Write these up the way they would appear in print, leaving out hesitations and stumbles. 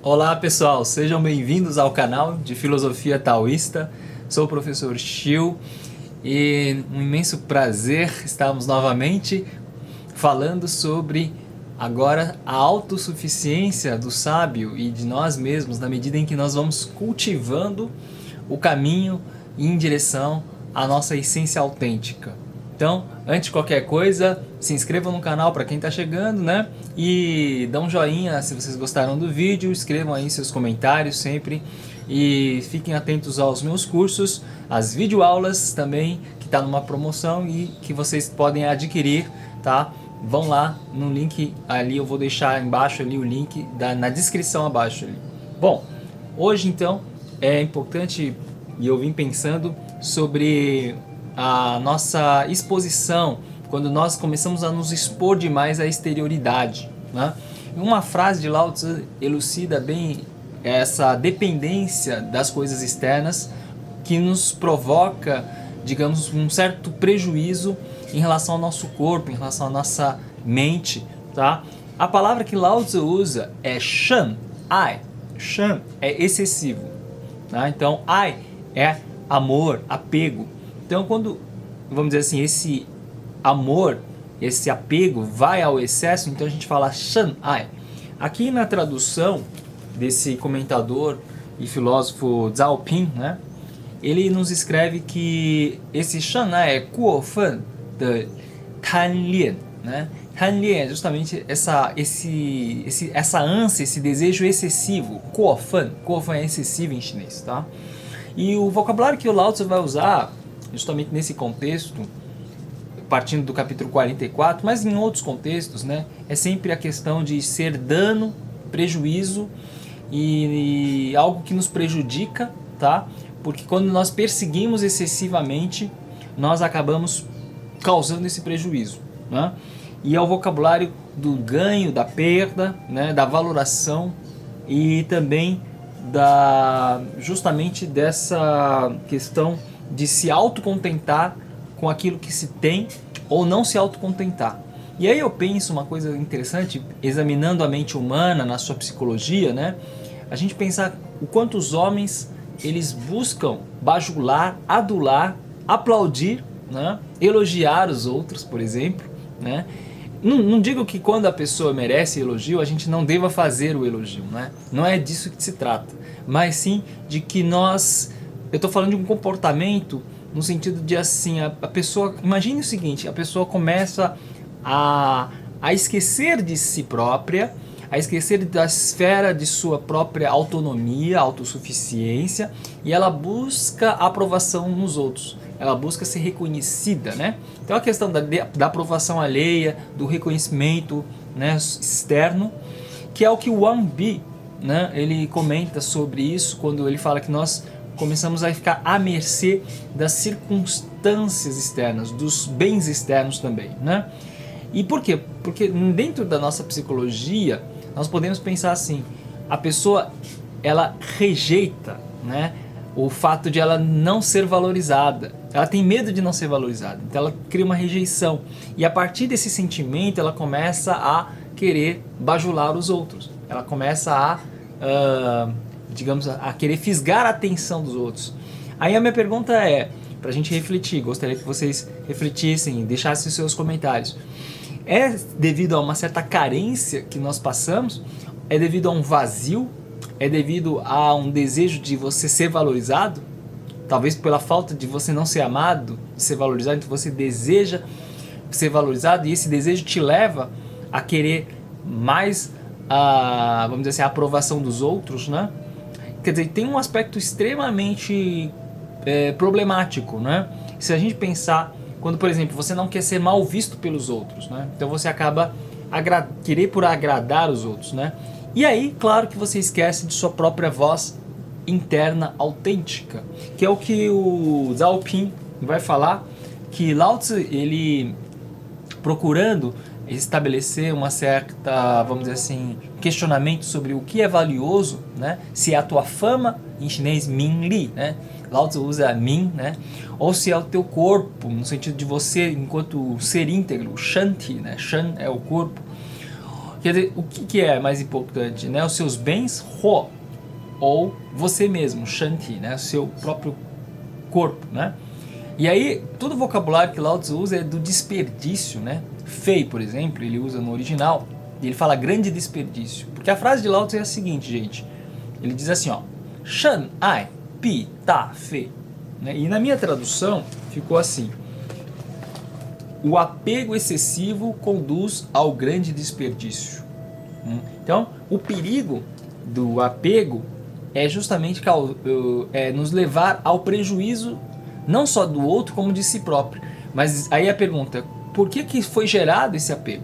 Olá pessoal, sejam bem-vindos ao canal de Filosofia Taoísta. Sou o professor Xiu e um imenso prazer estarmos novamente falando sobre agora a autossuficiência do sábio e de nós mesmos, na medida em que nós vamos cultivando o caminho em direção à nossa essência autêntica. Então, antes de qualquer coisa, se inscrevam no canal para quem está chegando, né? E dão um joinha se vocês gostaram do vídeo, escrevam aí seus comentários sempre e fiquem atentos aos meus cursos, às videoaulas também, que está numa promoção e que vocês podem adquirir, tá? Vão lá no link ali, eu vou deixar embaixo ali o link na descrição abaixo ali. Bom, hoje então é importante, e eu vim pensando sobre a nossa exposição, quando nós começamos a nos expor demais à exterioridade, né? Uma frase de Lao Tzu elucida bem essa dependência das coisas externas que nos provoca, digamos, um certo prejuízo em relação ao nosso corpo, em relação à nossa mente, tá? A palavra que Lao Tzu usa é shen, ai. Shen é excessivo, tá? Então ai é amor, apego. Então quando, vamos dizer assim, esse amor, esse apego vai ao excesso, então a gente fala shen ai. Aqui na tradução desse comentador e filósofo Zhao Ping, né, ele nos escreve que esse shen ai é guo fen de tan lian, né? Tan lian é justamente essa ânsia, esse desejo excessivo. Guo fen é excessivo em chinês, tá? E o vocabulário que o Lao Tzu vai usar justamente nesse contexto, partindo do capítulo 44, mas em outros contextos, né, é sempre a questão de ser dano, prejuízo e algo que nos prejudica, tá? Porque quando nós perseguimos excessivamente, nós acabamos causando esse prejuízo, né? E é o vocabulário do ganho, da perda, né, da valoração e também justamente dessa questão de se autocontentar com aquilo que se tem ou não se autocontentar. E aí eu penso uma coisa interessante, examinando a mente humana na sua psicologia, né? A gente pensar o quanto os homens eles buscam bajular, adular, aplaudir, né? Elogiar os outros, por exemplo, né? Não digo que quando a pessoa merece elogio, a gente não deva fazer o elogio, né? Não é disso que se trata, mas sim de que eu estou falando de um comportamento no sentido de assim, a pessoa, imagine o seguinte, a pessoa começa a esquecer de si própria, a esquecer da esfera de sua própria autonomia, autossuficiência, e ela busca aprovação nos outros, ela busca ser reconhecida, né? Então a questão da aprovação alheia, do reconhecimento, né, externo, que é o que o Wang Bi, né, ele comenta sobre isso quando ele fala que nós começamos a ficar à mercê das circunstâncias externas, dos bens externos também, né? E por quê? Porque dentro da nossa psicologia, nós podemos pensar assim, a pessoa, ela rejeita, né, o fato de ela não ser valorizada, ela tem medo de não ser valorizada, então ela cria uma rejeição, e a partir desse sentimento ela começa a querer bajular os outros, ela começa digamos, a querer fisgar a atenção dos outros. Aí a minha pergunta é, pra gente refletir, gostaria que vocês refletissem, deixassem seus comentários. É devido a uma certa carência que nós passamos? É devido a um vazio? É devido a um desejo de você ser valorizado? Talvez pela falta de você não ser amado, de ser valorizado, então você deseja ser valorizado e esse desejo te leva a querer mais, vamos dizer assim, a aprovação dos outros, né? Quer dizer, tem um aspecto extremamente problemático, né? Se a gente pensar, quando, por exemplo, você não quer ser mal visto pelos outros, né? Então você acaba querer por agradar os outros, né? E aí, claro que você esquece de sua própria voz interna autêntica, que é o que o Zhao Ping vai falar, que Lao Tzu, ele procurando estabelecer uma certa, vamos dizer assim, questionamento sobre o que é valioso, né? Se é a tua fama, em chinês Min Li, né? Lao Tzu usa Min, né? Ou se é o teu corpo, no sentido de você enquanto ser íntegro, Shanti, né? Shan é o corpo. Quer dizer, o que é mais importante, né? Os seus bens, Huo, ou você mesmo, Shanti, né? O seu próprio corpo, né? E aí, todo o vocabulário que Lao Tzu usa é do desperdício, né? Fei, por exemplo, ele usa no original, e ele fala grande desperdício. Porque a frase de Lao Tzu é a seguinte, gente. Ele diz assim, ó, Shen ai pi ta fei. Né? E na minha tradução, ficou assim. O apego excessivo conduz ao grande desperdício. Então, o perigo do apego é justamente nos levar ao prejuízo não só do outro, como de si próprio. Mas aí a pergunta, por que foi gerado esse apego?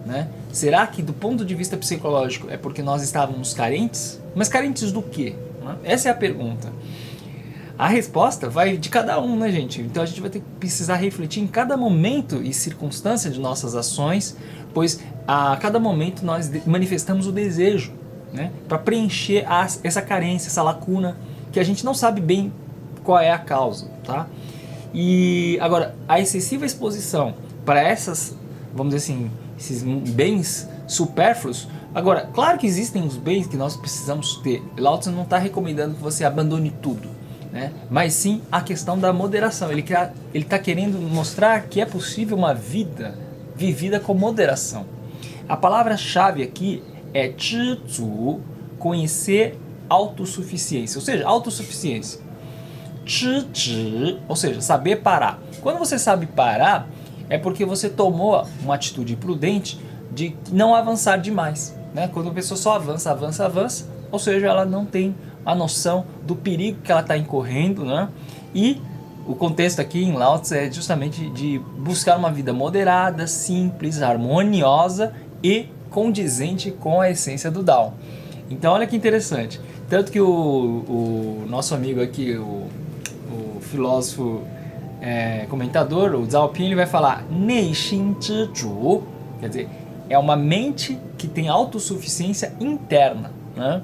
Né? Será que do ponto de vista psicológico é porque nós estávamos carentes? Mas carentes do quê? Né? Essa é a pergunta. A resposta vai de cada um, né, gente? Então a gente vai ter que precisar refletir em cada momento e circunstância de nossas ações, pois a cada momento nós manifestamos o desejo, né, para preencher essa carência, essa lacuna, que a gente não sabe bem qual é a causa, tá? E agora, a excessiva exposição para essas, vamos dizer assim, esses bens supérfluos. Agora, claro que existem os bens que nós precisamos ter. Lao Tzu não está recomendando que você abandone tudo, né? Mas sim a questão da moderação. Ele está querendo mostrar que é possível uma vida vivida com moderação. A palavra-chave aqui é zhizu, conhecer autossuficiência, ou seja, autossuficiência. Zhi, ou seja, saber parar. Quando você sabe parar, é porque você tomou uma atitude prudente de não avançar demais, né? Quando a pessoa só avança, ou seja, ela não tem a noção do perigo que ela está incorrendo, né? E o contexto aqui em Lao Tzu é justamente de buscar uma vida moderada, simples, harmoniosa e condizente com a essência do Dao. Então olha que interessante, tanto que o nosso amigo aqui, o filósofo comentador, o Zhao Ping, ele vai falar Neixin Zhizhu, quer dizer, é uma mente que tem autossuficiência interna, né?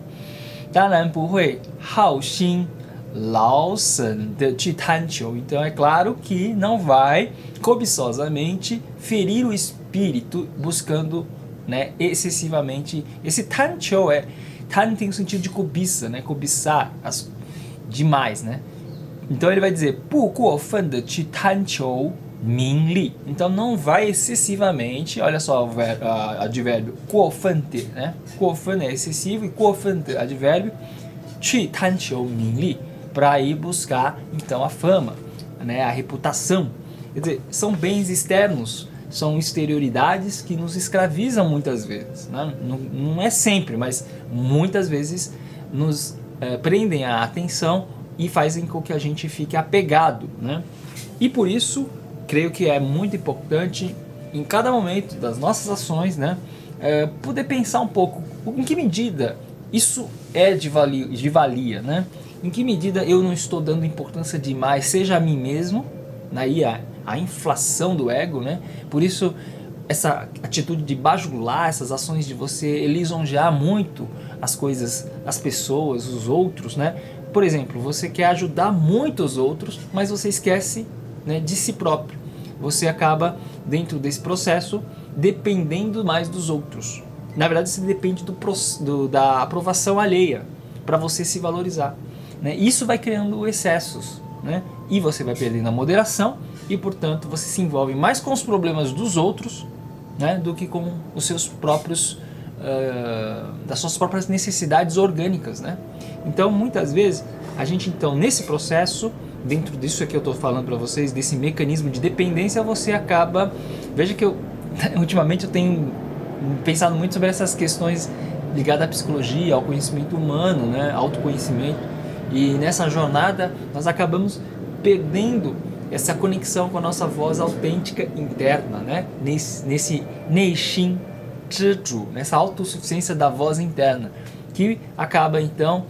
Então é claro que não vai cobiçosamente ferir o espírito buscando, né, excessivamente. Esse tanqiu tan tem o sentido de cobiça, né, cobiçar demais, né? Então ele vai dizer então não vai excessivamente, olha só o advérbio guofante, né? Guofan é excessivo e guofante advérbio para ir buscar então a fama, né, a reputação. Quer dizer, são bens externos, são exterioridades que nos escravizam muitas vezes, né? Não é sempre, mas muitas vezes nos prendem a atenção e fazem com que a gente fique apegado, né? E por isso, creio que é muito importante, em cada momento das nossas ações, né, poder pensar um pouco em que medida isso é de valia, né? Em que medida eu não estou dando importância demais, seja a mim mesmo, aí a inflação do ego, né? Por isso, essa atitude de bajular, essas ações de você lisonjear muito as coisas, as pessoas, os outros, né? Por exemplo, você quer ajudar muito os outros, mas você esquece, né, de si próprio. Você acaba, dentro desse processo, dependendo mais dos outros. Na verdade, você depende da aprovação alheia para você se valorizar, né? Isso vai criando excessos, né? E você vai perdendo a moderação e, portanto, você se envolve mais com os problemas dos outros, né, do que com os seus próprios, das suas próprias necessidades orgânicas, né? Então, muitas vezes, a gente, então, nesse processo, dentro disso que eu estou falando para vocês, desse mecanismo de dependência, você acaba... Veja que ultimamente eu tenho pensado muito sobre essas questões ligadas à psicologia, ao conhecimento humano, né, autoconhecimento, e nessa jornada nós acabamos perdendo essa conexão com a nossa voz autêntica interna, né, nesse Neixin Zhizhu, nessa autossuficiência da voz interna, que acaba então,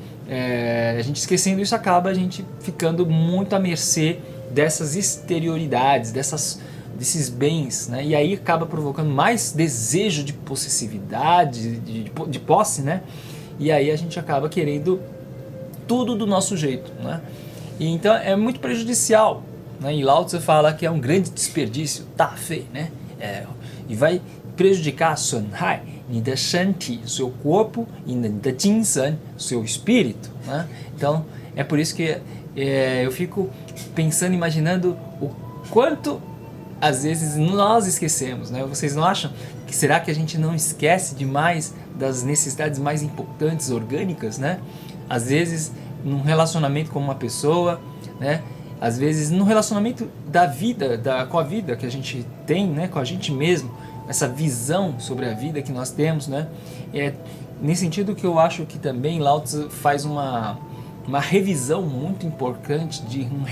a gente esquecendo isso, acaba a gente ficando muito à mercê dessas exterioridades, desses bens, né? E aí acaba provocando mais desejo de possessividade, de posse, né? E aí a gente acaba querendo tudo do nosso jeito, né? E então é muito prejudicial, né? E Lao Tzu fala que é um grande desperdício, tá feio, né? E vai prejudicar, 损害你的身体, seu corpo, e 你的精神, seu espírito, né? Então, é por isso que eu fico pensando, imaginando o quanto às vezes nós esquecemos, né? Vocês não acham que será que a gente não esquece demais das necessidades mais importantes orgânicas, né? Às vezes num relacionamento com uma pessoa, né? Às vezes no relacionamento da vida, com a vida que a gente tem, né? Com a gente mesmo, essa visão sobre a vida que nós temos, né? É nesse sentido que eu acho que também Lao Tzu faz uma revisão muito importante, de um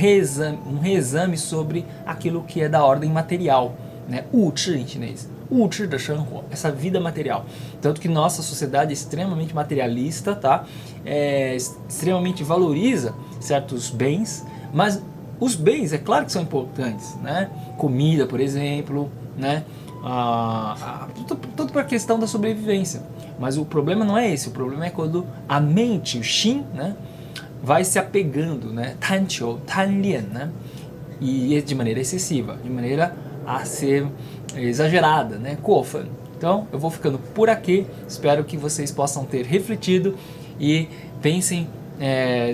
reexame sobre aquilo que é da ordem material, né? 物质 em chinês, 物质的生活, essa vida material. Tanto que nossa sociedade é extremamente materialista, tá? Extremamente valoriza certos bens, mas os bens, é claro que são importantes, né? Comida, por exemplo, né? Tudo para a questão da sobrevivência. Mas o problema não é esse, o problema é quando a mente, o Xin, né? Vai se apegando, né? 贪求, 贪恋, né? E de maneira excessiva, de maneira a ser exagerada, né? 过分. Então, eu vou ficando por aqui. Espero que vocês possam ter refletido e pensem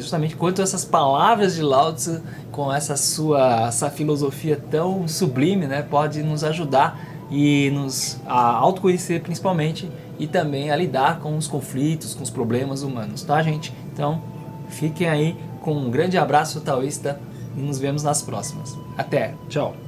justamente quanto essas palavras de Lao Tzu, com essa filosofia tão sublime, né? Pode nos ajudar e nos a autoconhecer principalmente, e também a lidar com os conflitos, com os problemas humanos, tá, gente? Então, fiquem aí com um grande abraço taoísta e nos vemos nas próximas. Até, tchau!